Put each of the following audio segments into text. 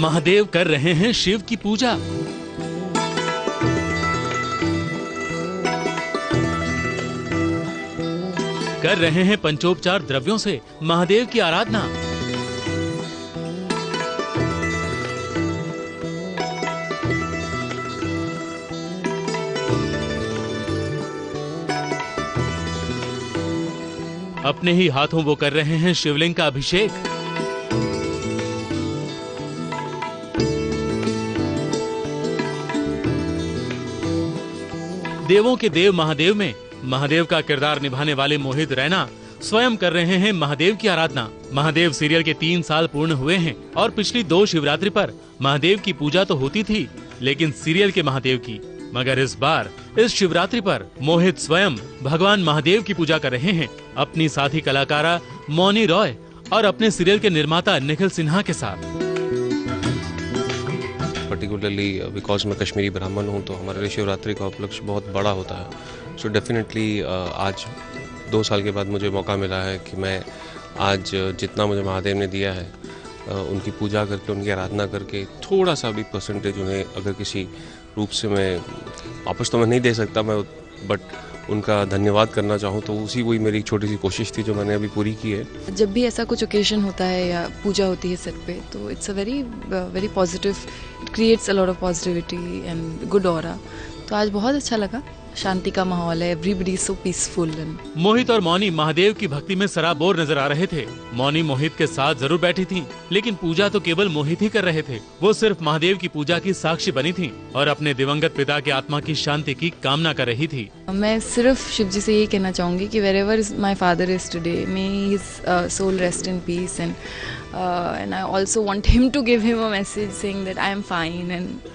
महादेव कर रहे हैं शिव की पूजा। कर रहे हैं पंचोपचार द्रव्यों से महादेव की आराधना। अपने ही हाथों वो कर रहे हैं शिवलिंग का अभिषेक। देवों के देव महादेव में महादेव का किरदार निभाने वाले मोहित रैना स्वयं कर रहे हैं महादेव की आराधना। महादेव सीरियल के 3 साल पूर्ण हुए हैं और पिछली 2 शिवरात्रि पर महादेव की पूजा तो होती थी, लेकिन सीरियल के महादेव की। मगर इस बार इस शिवरात्रि पर मोहित स्वयं भगवान महादेव की पूजा कर रहे हैं, अपनी साथी कलाकारा मौनी रॉय और अपने सीरियल के निर्माता निखिल सिन्हा के साथ। पर्टिकुलरली बिकॉज मैं कश्मीरी ब्राह्मण हूँ, तो हमारे लिए शिवरात्रि का उपलक्ष्य बहुत बड़ा होता है। सो डेफिनेटली आज 2 साल के बाद मुझे मौका मिला है कि मैं आज जितना मुझे महादेव ने दिया है उनकी पूजा करके, उनकी आराधना करके थोड़ा सा भी परसेंटेज उन्हें अगर किसी रूप से मैं वापस तो मैं नहीं दे सकता, मैं बट उनका धन्यवाद करना चाहूँ, तो उसी वही मेरी छोटी सी कोशिश थी जो मैंने अभी पूरी की है। जब भी ऐसा कुछ ओकेजन होता है या पूजा होती है सेट पे, तो it's a very positive, it creates a lot of positivity and good aura. तो आज बहुत अच्छा लगा, शांति का माहौल है, एवरीबॉडी इज सो पीसफुल। मोहित और मौनी महादेव की भक्ति में सराबोर नजर आ रहे थे। मौनी मोहित के साथ जरूर बैठी थी, लेकिन पूजा तो केवल मोहित ही कर रहे थे। वो सिर्फ महादेव की पूजा की साक्षी बनी थी और अपने दिवंगत पिता की आत्मा की शांति की कामना कर रही थी। मैं सिर्फ शिव जी से यही कहना चाहूंगी कि wherever my father is today, may his soul rest in peace, and I also want him to give him a message saying that I am fine and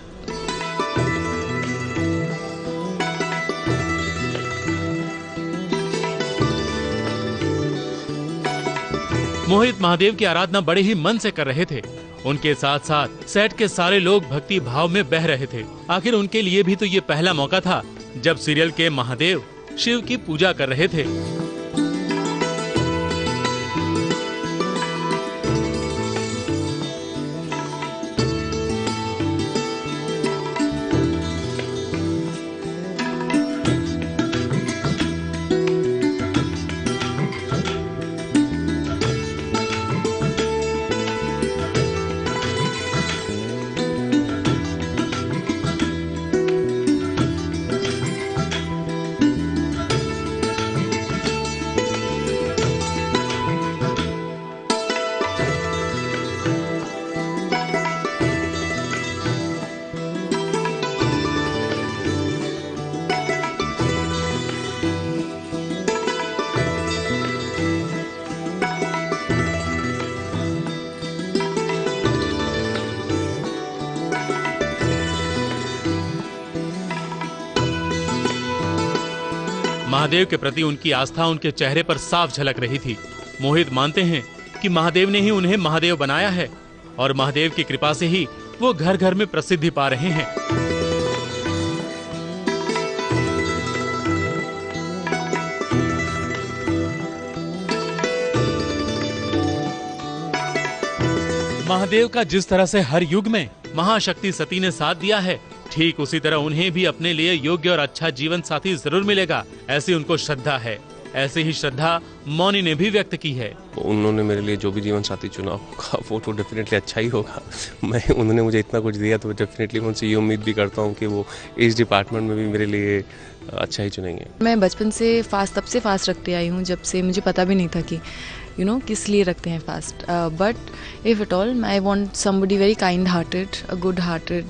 मोहित महादेव की आराधना बड़े ही मन से कर रहे थे। उनके साथ साथ सेट के सारे लोग भक्ति भाव में बह रहे थे। आखिर उनके लिए भी तो ये पहला मौका था जब सीरियल के महादेव शिव की पूजा कर रहे थे। महादेव के प्रति उनकी आस्था उनके चेहरे पर साफ झलक रही थी। मोहित मानते हैं कि महादेव ने ही उन्हें महादेव बनाया है और महादेव की कृपा से ही वो घर घर में प्रसिद्धि पा रहे हैं। महादेव का जिस तरह से हर युग में महाशक्ति सती ने साथ दिया है, ठीक उसी तरह उन्हें भी अपने लिए योग्य और अच्छा जीवन साथी जरूर मिलेगा, ऐसी उनको श्रद्धा है। ऐसे ही श्रद्धा मौनी ने भी व्यक्त की है। उन्होंने मेरे लिए जो भी जीवन साथी चुना होगा वो तो डेफिनेटली अच्छा ही होगा। उन्होंने मुझे इतना कुछ दिया तो डेफिनेटली मैं उनसे ये उम्मीद भी करता हूँ कि वो इस डिपार्टमेंट में भी मेरे लिए अच्छा ही चुनेंगे। मैं बचपन से फास्ट तब से फास्ट रखते आई हूँ जब से मुझे पता भी नहीं था कि किस लिए रखते हैं fast. But if at all I want somebody very kind hearted, a good hearted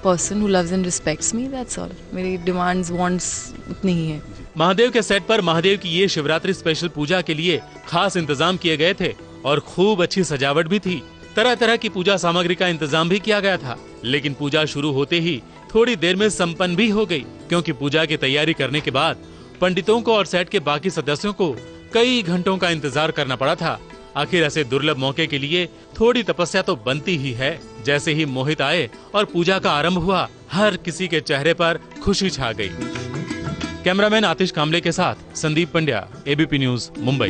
person who loves and respects me, that's all. मेरी डिमांड्स वांट्स उतनी ही है। महादेव के सेट पर महादेव की ये शिवरात्रि स्पेशल पूजा के लिए खास इंतजाम किए गए थे और खूब अच्छी सजावट भी थी। तरह तरह की पूजा सामग्री का इंतजाम भी किया गया था, लेकिन पूजा शुरू होते ही थोड़ी देर में संपन्न भी हो गई, क्योंकि पूजा की तैयारी करने के बाद पंडितों को और सेट के बाकी सदस्यों को कई घंटों का इंतजार करना पड़ा था। आखिर ऐसे दुर्लभ मौके के लिए थोड़ी तपस्या तो बनती ही है। जैसे ही मोहित आए और पूजा का आरंभ हुआ, हर किसी के चेहरे पर खुशी छा गई। कैमरामैन आतिश कामले के साथ संदीप पंड्या, एबीपी न्यूज, मुंबई।